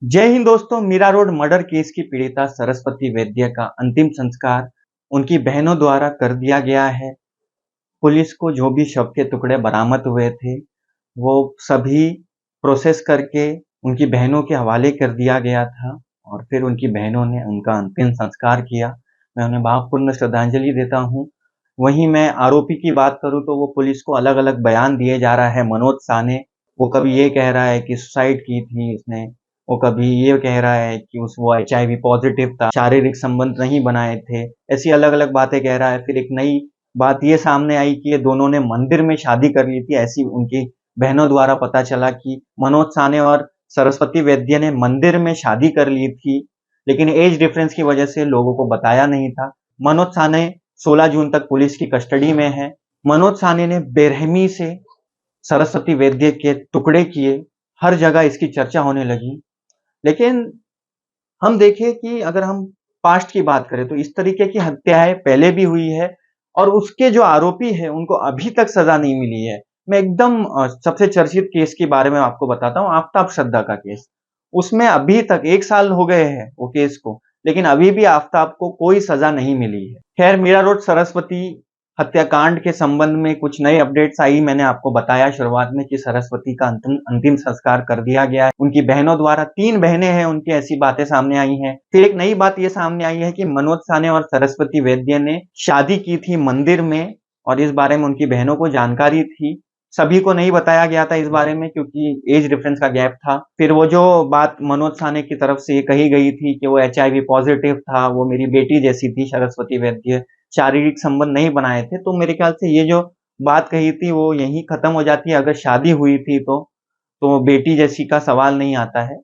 जय हिंद दोस्तों। Meera road murder case की पीड़िता सरस्वती वैद्य का अंतिम संस्कार उनकी बहनों द्वारा कर दिया गया है। पुलिस को जो भी शव के टुकड़े बरामद हुए थे वो सभी प्रोसेस करके उनकी बहनों के हवाले कर दिया गया था और फिर उनकी बहनों ने उनका अंतिम संस्कार किया। मैं उन्हें भावपूर्ण श्रद्धांजलि देता हूँ। वहीं मैं आरोपी की बात करूँ तो वो पुलिस को अलग अलग बयान दिए जा रहा है। मनोज साने, वो कभी ये कह रहा है कि सुसाइड की थी उसने, वो कभी ये कह रहा है कि वो HIV पॉजिटिव था, शारीरिक संबंध नहीं बनाए थे, ऐसी अलग अलग बातें कह रहा है। फिर एक नई बात ये सामने आई कि ये दोनों ने मंदिर में शादी कर ली थी, ऐसी उनकी बहनों द्वारा पता चला कि मनोज साने और सरस्वती वैद्य ने मंदिर में शादी कर ली थी, लेकिन एज डिफरेंस की वजह से लोगों को बताया नहीं था। मनोज साने 16 जून तक पुलिस की कस्टडी में है। मनोज साने ने बेरहमी से सरस्वती वैद्य के टुकड़े किए, हर जगह इसकी चर्चा होने लगी। लेकिन हम देखें कि अगर हम पास्ट की बात करें तो इस तरीके की हत्याएं पहले भी हुई है और उसके जो आरोपी है उनको अभी तक सजा नहीं मिली है। मैं एकदम सबसे चर्चित केस के बारे में आपको बताता हूँ, आफ्ताब श्रद्धा का केस। उसमें अभी तक 1 साल हो गए हैं वो केस को, लेकिन अभी भी आफ्ताब को कोई सजा नहीं मिली है। खैर, मीरा रोड सरस्वती हत्याकांड के संबंध में कुछ नए अपडेट्स आई। मैंने आपको बताया शुरुआत में कि सरस्वती का अंतिम संस्कार कर दिया गया है। उनकी बहनों द्वारा, 3 बहनें हैं उनकी, ऐसी बातें सामने आई हैं। फिर एक नई बात ये सामने आई है कि मनोज साने और सरस्वती वैद्य ने शादी की थी मंदिर में और इस बारे में उनकी बहनों को जानकारी थी। सभी को नहीं बताया गया था इस बारे में क्योंकि एज डिफरेंस का गैप था। फिर वो जो बात मनोज साने की तरफ से कही गई थी कि वो HIV पॉजिटिव था, वो मेरी बेटी जैसी थी सरस्वती वैद्य, शारीरिक संबंध नहीं बनाए थे, तो मेरे ख्याल से ये जो बात कही थी वो यहीं खत्म हो जाती है। अगर शादी हुई थी तो बेटी जैसी का सवाल नहीं आता है।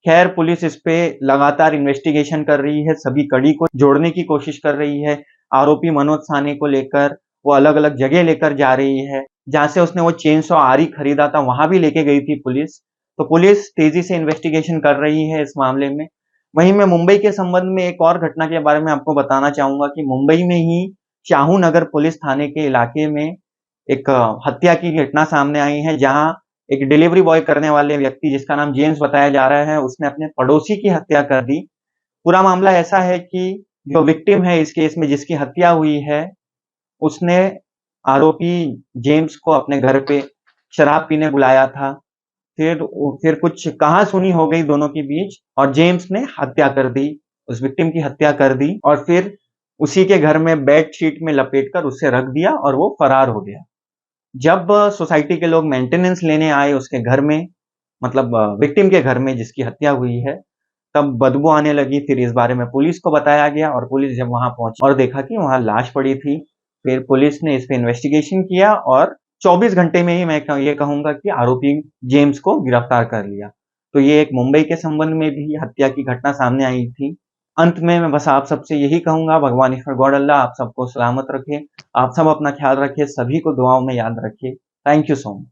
खैर, पुलिस इस पे लगातार इन्वेस्टिगेशन कर रही है, सभी कड़ी को जोड़ने की कोशिश कर रही है। आरोपी मनोज साने को लेकर वो अलग अलग जगह लेकर जा रही है। जहां से उसने वो चेनसॉ आरी खरीदा था वहां भी लेके गई थी पुलिस। तो पुलिस तेजी से इन्वेस्टिगेशन कर रही है इस मामले में। वहीं मैं मुंबई के संबंध में एक और घटना के बारे में आपको बताना चाहूंगा कि मुंबई में ही शाहू नगर पुलिस थाने के इलाके में एक हत्या की घटना सामने आई है, जहां एक डिलीवरी बॉय करने वाले व्यक्ति जिसका नाम जेम्स बताया जा रहा है, उसने अपने पड़ोसी की हत्या कर दी। पूरा मामला ऐसा है कि जो विक्टिम है इस केस में, जिसकी हत्या हुई है, उसने आरोपी जेम्स को अपने घर पे शराब पीने बुलाया था। फिर कुछ कहा-सुनी हो गई दोनों के बीच और जेम्स ने हत्या कर दी, उस विक्टिम की हत्या कर दी और फिर उसी के घर में बेडशीट में लपेटकर उसे रख दिया और वो फरार हो गया। जब सोसाइटी के लोग मेंटेनेंस लेने आए उसके घर में, मतलब विक्टिम के घर में जिसकी हत्या हुई है, तब बदबू आने लगी। फिर इस बारे में पुलिस को बताया गया और पुलिस जब वहां पहुंची और देखा कि वहां लाश पड़ी थी, फिर पुलिस ने इस पे इन्वेस्टिगेशन किया और 24 घंटे में ही मैं ये कहूंगा कि आरोपी जेम्स को गिरफ्तार कर लिया। तो ये एक मुंबई के संबंध में भी हत्या की घटना सामने आई थी। अंत में मैं बस आप सबसे यही कहूंगा, भगवान ईश्वर गॉड अल्लाह आप सबको सलामत रखे, आप सब अपना ख्याल रखिए, सभी को दुआओं में याद रखिए। Thank you so much.